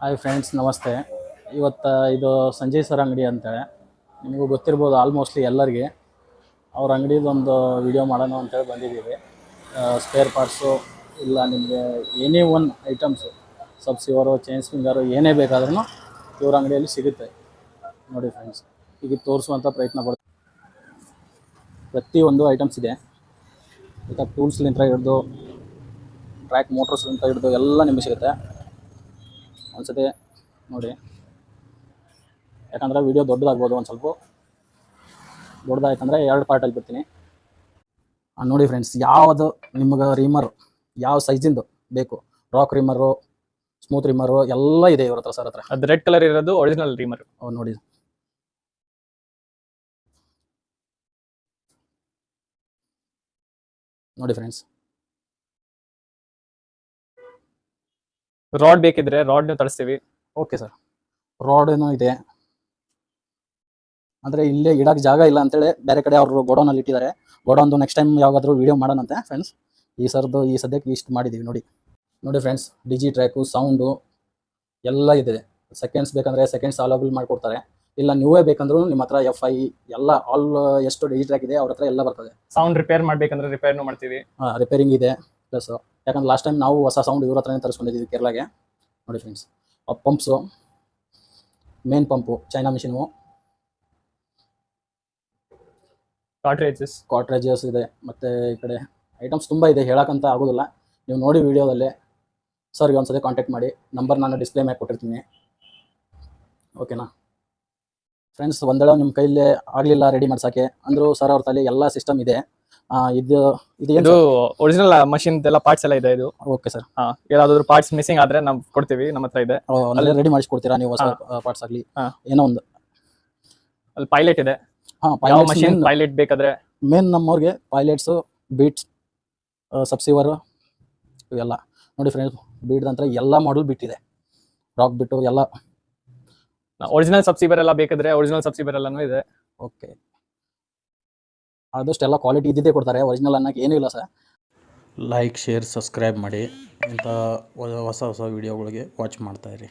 Hi friends, ನಮಸ್ತೆ. ಇವತ್ತು ಇದು ಸಂಜಯ್ ಸರ್ ಅಂಗಡಿ ಅಂತೇಳಿ ನಿಮಗೂ ಗೊತ್ತಿರ್ಬೋದು ಆಲ್ಮೋಸ್ಟ್ಲಿ ಎಲ್ಲರಿಗೆ. ಅವ್ರ ಅಂಗಡಿದೊಂದು ವಿಡಿಯೋ ಮಾಡೋಣ ಅಂತೇಳಿ ಬಂದಿದ್ದೀವಿ. ಸ್ಪೇರ್ ಪಾರ್ಟ್ಸು ಇಲ್ಲ ನಿಮಗೆ ಏನೇ ಒನ್ ಐಟಮ್ಸು, ಸಬ್ಸಿವರು, ಚೈನ್ ಸ್ಪ್ರಿಂಗರು ಏನೇ ಬೇಕಾದ್ರೂ ಇವ್ರ ಅಂಗಡಿಯಲ್ಲಿ ಸಿಗುತ್ತೆ. ನೋಡಿ ಫ್ರೆಂಡ್ಸ್, ಈಗ ತೋರಿಸುವಂಥ ಪ್ರಯತ್ನ ಪಡ್ತೀವಿ. ಪ್ರತಿಯೊಂದು ಐಟಮ್ಸ್ ಇದೆ. ಈಗ ಟೂಲ್ಸ್ಲಿಂದ ಹಿಡಿದು ಟ್ರ್ಯಾಕ್ ಮೋಟರ್ಸ್ಲಿಂದ ಹಿಡಿದು ಎಲ್ಲ ನಿಮಗೆ ಸಿಗುತ್ತೆ. ಒಂದ್ಸತಿ ನೋಡಿ, ಯಾಕಂದರೆ ವಿಡಿಯೋ ದೊಡ್ಡದಾಗ್ಬೋದು. ಒಂದು ಸ್ವಲ್ಪ ದೊಡ್ಡದಾಯ್ತಂದರೆ 2 ಪಾರ್ಟಲ್ಲಿ ಬಿಡ್ತೀನಿ. ನೋಡಿ ಫ್ರೆಂಡ್ಸ್, ಯಾವುದು ನಿಮಗೆ ರೀಮರ್ ಯಾವ ಸೈಜಿಂದು ಬೇಕು, ರಾಕ್ ರೀಮರು, ಸ್ಮೂತ್ ರೀಮರು ಎಲ್ಲ ಇದೆ ಇವ್ರ ಹತ್ರ. ಸರ್ ಹತ್ರ ಅದು ರೆಡ್ ಕಲರ್ ಇರೋದು ಒರಿಜಿನಲ್ ರೀಮರ್. ನೋಡಿ, ನೋಡಿ ಫ್ರೆಂಡ್ಸ್, ರಾಡ್ ಬೇಕಿದ್ರೆ ರಾಡ್ ತರಿಸ್ತೀವಿ. ಓಕೆ ಸರ್, ರಾಡೇನೂ ಇದೆ. ಅಂದರೆ ಇಲ್ಲೇ ಇಡಕ್ಕೆ ಜಾಗ ಇಲ್ಲ ಅಂತೇಳಿ ಬೇರೆ ಕಡೆ ಅವರು ಗೋಡೌನಲ್ಲಿ ಇಟ್ಟಿದ್ದಾರೆ. ಗೋಡೌನ್ದು ನೆಕ್ಸ್ಟ್ ಟೈಮ್ ಯಾವಾಗಾದರೂ ವೀಡಿಯೋ ಮಾಡೋಣಂತೆ ಫ್ರೆಂಡ್ಸ್. ಈ ಸದ್ಯಕ್ಕೆ ಇಷ್ಟು ಮಾಡಿದ್ದೀವಿ. ನೋಡಿ ಫ್ರೆಂಡ್ಸ್, ಡಿಜಿ ಟ್ರ್ಯಾಕು, ಸೌಂಡು ಎಲ್ಲ ಇದೆ. ಸೆಕೆಂಡ್ಸ್ ಬೇಕಂದರೆ ಸೆಕೆಂಡ್ಸ್ ಅವೈಲೇಬಲ್ ಮಾಡಿಕೊಡ್ತಾರೆ. ಇಲ್ಲ ನೀವೇ ಬೇಕಂದ್ರೂ ನಿಮ್ಮ ಹತ್ರ FI ಎಲ್ಲ ಆಲ್ ಎಷ್ಟು ಡಿಜಿ ಟ್ರ್ಯಾಕ್ ಇದೆ ಅವ್ರ ಹತ್ರ ಎಲ್ಲ ಬರ್ತದೆ. ಸೌಂಡ್ ರಿಪೇರ್ ಮಾಡಬೇಕಂದ್ರೆ ರಿಪೇರ್ನು ಮಾಡ್ತೀವಿ. ರಿಪೇರಿಂಗ್ ಇದೆ. ಪ್ಲಸ್ ಯಾಕಂದ್ರೆ ಲಾಸ್ಟ್ ಟೈಮ್ ನಾವು ಹೊಸ ಸೌಂಡ್ ಇವ್ರ ಹತ್ರನೇ ತರಿಸ್ಕೊಂಡಿದ್ದೀವಿ ಕೇರಳಗೆ. ನೋಡಿ friends, pumps, main pump, China machine, cartridges ಇದೆ. ಮತ್ತು ಈ ಕಡೆ ಐಟಮ್ಸ್ ತುಂಬ ಇದೆ, ಹೇಳೋಕ್ಕಂತ ಆಗೋದಿಲ್ಲ. ನೀವು ನೋಡಿ ವಿಡಿಯೋದಲ್ಲಿ ಸರ್ಗೆ ಒಂದ್ಸತಿ ಕಾಂಟ್ಯಾಕ್ಟ್ ಮಾಡಿ. ನಂಬರ್ ನಾನು ಡಿಸ್ಪ್ಲೇ ಮೇಲೆ ಕೊಟ್ಟಿರ್ತೀನಿ. ಓಕೆನಾ ಫ್ರೆಂಡ್ಸ್, ಒಂದೇಳೆ ನಿಮ್ಮ ಕೈಲೇ ಆಗಲಿಲ್ಲ ರೆಡಿ ಮಾಡ್ಸೋಕ್ಕೆ ಅಂದರೂ ಸರ್ ಅವ್ರ ತಲೆ ಎಲ್ಲ ಸಿಸ್ಟಮ್ ಇದೆ. ಇದು ಒರಿಜಿನಲ್ ಮಷಿನ್ ಎಲ್ಲ ಪಾರ್ಟ್ಸ್ ಎಲ್ಲ ಇದೆ. ಇದು ಓಕೆ ಸರ್. ಯಾವ್ದಾದ್ರು ಪಾರ್ಟ್ಸ್ ಮಿಸ್ಸಿಂಗ್ ಆದ್ರೆ ನಾವು ಕೊಡ್ತೀವಿ, ನಮ್ಮ ಹತ್ರ ಇದೆ. ಅಲ್ಲಿ ರೆಡಿ ಮಾಡಿಸ್ಕೊಡ್ತೀರಾ ನೀವು? ಹೊಸ ಪಾರ್ಟ್ಸ್ ಆಗಲಿ ಏನೋ ಒಂದು. ಅಲ್ಲಿ ಪೈಲಟ್ ಇದೆ. ಮಷಿನ್ ಪೈಲಟ್ ಬೇಕಾದ್ರೆ ಮೇನ್ ನಮ್ಮವ್ರಿಗೆ ಪೈಲಟ್ಸು, ಬೀಟ್ಸ್, ಸಬ್ಸಿವರ್ ಇವೆಲ್ಲ. ನೋಡಿ ಫ್ರೆಂಡ್ಸ್, ಬೀಟ್ ನಂತರ ಎಲ್ಲ ಮಾಡಲ್ ಬಿಟ್ಟಿದೆ. ರಾಕ್ ಬಿಟ್ಟು ಎಲ್ಲ ಒರಿಜಿನಲ್ ಸಬ್ಸಿವರ್ ಎಲ್ಲ ಬೇಕಾದ್ರೆ ಒರಿಜಿನಲ್ ಸಬ್ಸಿವರ್ ಎಲ್ಲನೂ ಇದೆ. ಓಕೆ, ಆದಷ್ಟು ಎಲ್ಲ ಕ್ವಾಲಿಟಿ ಇದ್ದಿದ್ದೇ ಕೊಡ್ತಾರೆ. ಒರಿಜಿನಲ್ ಅನ್ನೋಕ್ಕೆ ಏನೂ ಇಲ್ಲ ಸರ್. ಲೈಕ್, ಶೇರ್, ಸಬ್ಸ್ಕ್ರೈಬ್ ಮಾಡಿ. ಇಂಥ ಹೊಸ ವಿಡಿಯೋಗಳಿಗೆ ವಾಚ್ ಮಾಡ್ತಾಯಿರಿ.